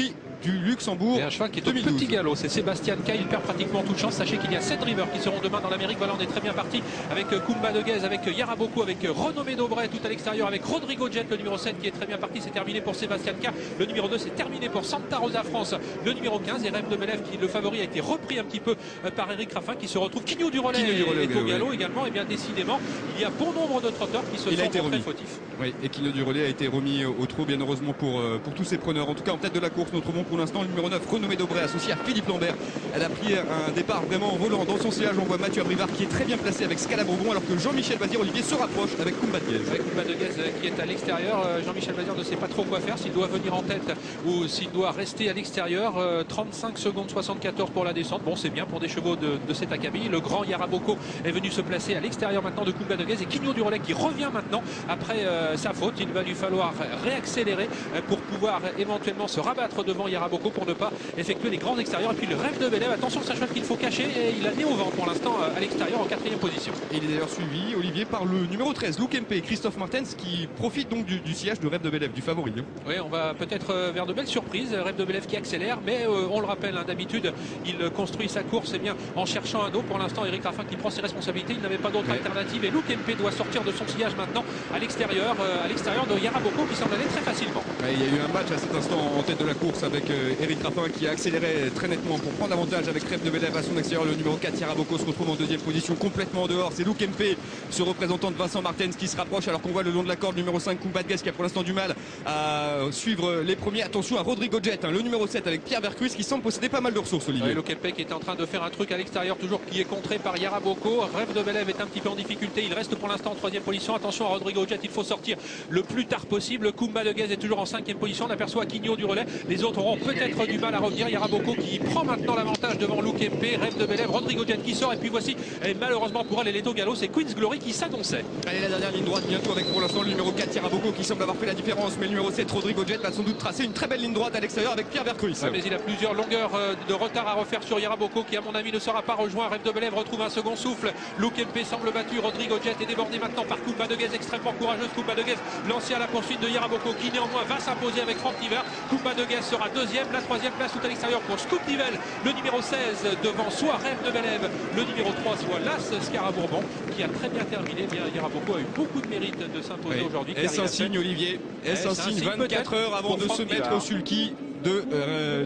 prix du Luxembourg. Et un cheval qui est au 2012. petit galop, c'est Sébastien Caille, il perd pratiquement toute chance. Sachez qu'il y a 7 drivers qui seront demain dans l'Amérique. Voilà, on est très bien parti avec Kumba de Guez, avec Yaraboko, avec Renommé Dobret tout à l'extérieur, avec Rodrigo Jet, le numéro 7 qui est très bien parti. C'est terminé pour Sébastien K. Le numéro 2, c'est terminé pour Santa Rosa France. Le numéro 15 et Rêve de Belève qui, le favori, a été repris un petit peu par Eric Raffin qui se retrouve. Quignou du relais est au galop également. Et bien décidément, il y a bon nombre de trotteurs qui se sont montrés fautifs. Oui, et Quignou du relais a été remis au trot, bien heureusement pour tous ses preneurs. En tout cas, en tête de la course, notre bon pour l'instant, le numéro 9, Renommé Dobret, associé à Philippe Lambert. Elle a pris un départ vraiment volant. Dans son sillage, on voit Mathieu Abrivard qui est très bien placé avec Scalabourbon, alors que Jean-Michel Bazir-Olivier se rapproche avec Kumba de Guez. Avec Kumba de Guez qui est à l'extérieur. Jean-Michel Bazir ne sait pas trop quoi faire, s'il doit venir en tête ou s'il doit rester à l'extérieur. 35 secondes 74 pour la descente. Bon, c'est bien pour des chevaux de cet acabit. Le grand Yaraboko est venu se placer à l'extérieur maintenant de Kumba de Guez et Quignou du relais qui revient maintenant après sa faute. Il va lui falloir réaccélérer pour pouvoir éventuellement se rabattre devant Yaraboko pour ne pas effectuer les grands extérieurs. Et puis le Rêve de Belève, attention, c'est un cheval qu'il faut cacher et il a né au vent pour l'instant à l'extérieur en 4e position. Et il est d'ailleurs suivi, Olivier, par le numéro 13, Luke MP, Christophe Martens, qui profite donc du sillage de Rêve de Belève, du favori. Oui, on va peut-être vers de belles surprises. Rêve de Belève qui accélère, mais on le rappelle, d'habitude, il construit sa course bien en cherchant un dos. Pour l'instant, Eric Raffin qui prend ses responsabilités, il n'avait pas d'autre alternative. Et Luke MP doit sortir de son sillage maintenant à l'extérieur de Yaraboko qui semble aller très facilement. Il y a eu un match à cet instant en tête de la course avec Eric Raffin qui a accéléré très nettement pour prendre l'avantage avec Rêve de Belève à son extérieur. Le numéro 4, Yaraboko, se retrouve en 2e position, complètement en dehors. C'est Luke MP, ce représentant de Vincent Martens, qui se rapproche alors qu'on voit le long de la corde le numéro 5, Kumba de Guez, qui a pour l'instant du mal à suivre les premiers. Attention à Rodrigo Jet, le numéro 7 avec Pierre Vercruz qui semble posséder pas mal de ressources, Olivier. Luke MP qui est en train de faire un truc à l'extérieur, toujours qui est contré par Yaraboko. Rêve de Belève est un petit peu en difficulté. Il reste pour l'instant en 3e position. Attention à Rodrigo Jet, il faut sortir le plus tard possible. Kumba de Guez est toujours en 5e position. On aperçoit Quignou du relais. Les autres auront peut-être du mal à revenir. Yaraboko qui prend maintenant l'avantage devant Luke MP. Rêve de Belève, Rodrigo Jet qui sort. Et puis voici, et malheureusement pour elle, elle est au galop. C'est Queen's Glory qui s'annonçait. Allez, la dernière ligne droite bientôt avec pour l'instant le numéro 4, Yaraboko, qui semble avoir fait la différence. Mais le numéro 7, Rodrigo Jet, va sans doute tracer une très belle ligne droite à l'extérieur avec Pierre Vercruz. Ouais, mais il a plusieurs longueurs de retard à refaire sur Yaraboko qui, à mon avis, ne sera pas rejoint. Rêve de Belève retrouve un second souffle. Luke MP semble battu. Rodrigo Jet est débordé maintenant par Kumba de Guez, extrêmement courageuse. Kumba de Guez lancé à la poursuite de Yaraboko qui néanmoins va s'imposer avec Franck Niver. Kumba de Guez sera 2e, la 3e place tout à l'extérieur pour Scoop Nivel, le numéro 16 devant soit Rêve de Belève, le numéro 3 soit Las Scarabourbon qui a très bien terminé. Bien, Yaraboko a eu beaucoup de mérite de s'imposer aujourd'hui. Est-ce un signe, Olivier? Est-ce un signe 24 heures avant de se mettre au sulky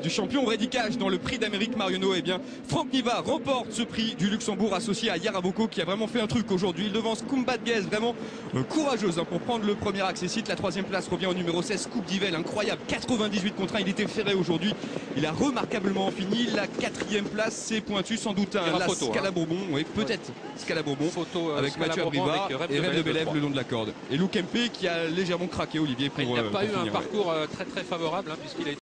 du champion Redicage dans le prix d'Amérique Marionneau? Eh bien, Franck Niva remporte ce prix du Luxembourg associé à Yaraboko qui a vraiment fait un truc aujourd'hui. Il devance Kumba de Guez, vraiment courageuse pour prendre le premier accessite. La 3e place revient au numéro 16, Coupe d'Yvel, incroyable, 98 contre 1. Il était ferré aujourd'hui. Il a remarquablement fini. La 4e place, c'est pointu, sans doute un Scalabourbon, oui, peut-être Scalabourbon, avec Mathieu Abrivard et Rêve de Belève le long de la corde. Et Luke MP qui a légèrement craqué, Olivier, pour il n'a pas eu un finir, parcours très très favorable puisqu'il a été